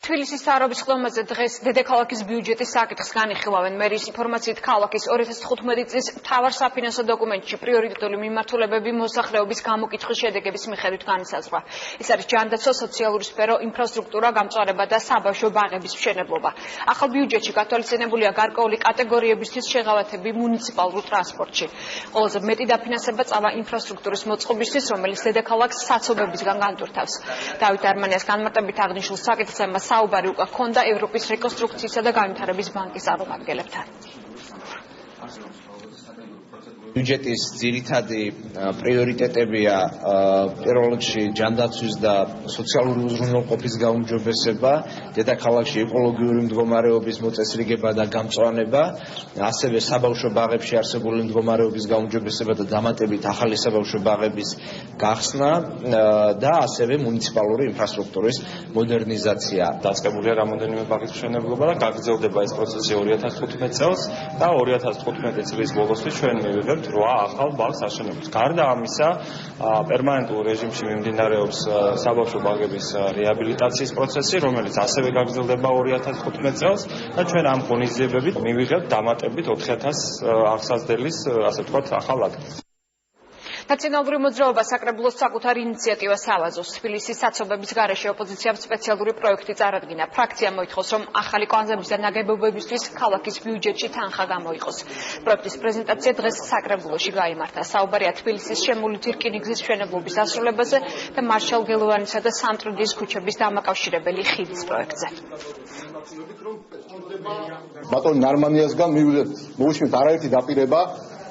თბილისის საარობის ხდომაზე დღეს დედაქალაქის ბიუჯეტის საკითხს განიხილავენ. მერის ინფორმაციით ქალაქის 2015 წლის მთავარ საფინანსო დოკუმენტში პრიორიტეტული მიმართულებები მოსახლეობის გამოკითხვის შედეგების მიხედვით განისაზღვრა. ეს არის ჯანდაცვა, სოციალური სფერო, ინფრასტრუქტურა, გამწვანება და საბავშვო ბაღების მშენებლობა. ახალ ბიუჯეტში გათვალისწინებულია გარკვეული კატეგორიებისთვის შეღავათები მუნიციპალურ ტრანსპორტში. ყველაზე მეტი დაფინანსება წავა ინფრასტრუქტურის მოწყობისთვის, რომელიც დედაქალაქს საცობებისგან განტვირთავს. დავით არმანიას განმარტებით აღნიშნულ საკითხზე საუბარი უკვე ჰქონდა ევროპის რეკონსტრუქციისა და განვითარების ბანკის წარმომადგენლებთან. ბიუჯეტის ძირითადი პრიორიტეტებია პირველ რიგში ჯანდაცვის და სოციალური უზრუნველყოფის გაუმჯობესება, დედაქალაქში ეკოლოგიური მდგომარეობის მოწესრიგება და გამწვანება, ასევე საბავშვო ბაღებში არსებული მდგომარეობის გაუმჯობესება და დამატებით ახალი საბავშვო ბაღების გახსნა და ასევე მუნიციპალური ინფრასტრუქტურის მოდერნიზაცია. დაწყებულია რამოდენიმე ბაღის მშენებლობა და გაგრძელდება ეს პროცესი 2015 წელს და 2015 წლის ბოლოსთვის ჩვენ მივიღებთ 8 ახალ ბაღს აშენებთ. გარდა ამისა, პერმანენტულ რეჟიმში მიმდინარეობს საბავშვო ბაღების რეაბილიტაციის პროცესი, რომელიც ასევე გაგრძელდება 2015 წელს და ჩვენ ამ ღონისძიებებით მივიღებთ დამატებით 4000 აღსაზრდელის, ასე ვთქვათ, ახალ ადგილს. ნაციონალური მოძრაობა საკრებულოს საკუთარ ინიციატივას ავაზობს. თბილისის საცობების გარეშე ოპოზიციამ სპეციალური პროექტი წარადგინა. ფრაქცია მოითხოვს, რომ ახალი კვანძების და ნაგებობებისთვის ქალაქის ბიუჯეტში თანხა გამოიყოს. პროექტის პრეზენტაცია დღეს საკრებულოში გაიმართა. საუბარია თბილისის შემოვლითი რკინიგზის მშენებლობის დასრულებაზე და მარშალ გელოვანისა და სამტრედიის ქუჩების დამაკავშირებელი ხიდის პროექტზე. ბატონ ნარმანიასგან მივიღეთ არაერთი დაპირება,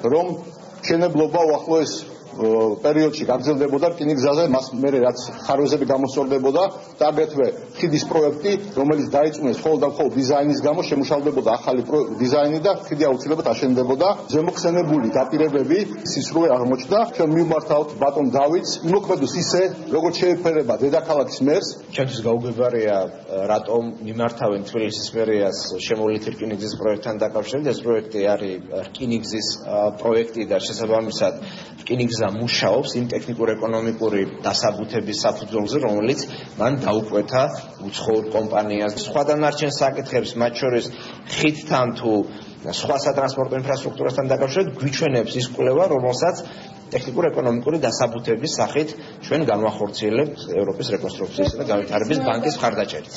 რომ მშენებლობა უახლოეს პერიოდში გაგრძელდებოდა რკინიგზაზე, მას მერე რაც ხარვეზები გამოსწორდებოდა და აგრეთვე ხიდის პროექტი, რომელიც დაიწუნეს მხოლოდ და მხოლოდ დიზაინის გამო, შემუშავდებოდა ახალი დიზაინი და ხიდი აუცილებლად აშენდებოდა. ზემოხსენებული დაპირებები სისრუე აღმოჩნდა. ჩვენ მივმართავთ ბატონ დავითს, იმოქმედოს ისე, როგორც შეეფერება დედაქალაქის მერს. ჩემთვის გაუგებარია, რატომ მიმართავენ თბილისის მერიას შემოვლითი რკინიგზის პროექტთან დაკავშირებით. ეს პროექტი არის რკინიგზის პროექტი და შესაბამისად რკინიგზა მუშაობს იმ ტექნიკურ-ეკონომიკური დასაბუთების საფუძველზე, რომელიც მან დაუკვეთა უცხოურ კომპანიას. სხვა დანარჩენ საკითხებს, მათ შორის ხიდთან თუ სხვა სატრანსპორტო ინფრასტრუქტურასთან დაკავშირებით გვიჩვენებს ის კვლევა, რომელსაც ტექნიკურ-ეკონომიკური დასაბუთების სახით ჩვენ განვახორციელებთ ევროპის რეკონსტრუქციისა და განვითარების ბანკის მხარდაჭერით.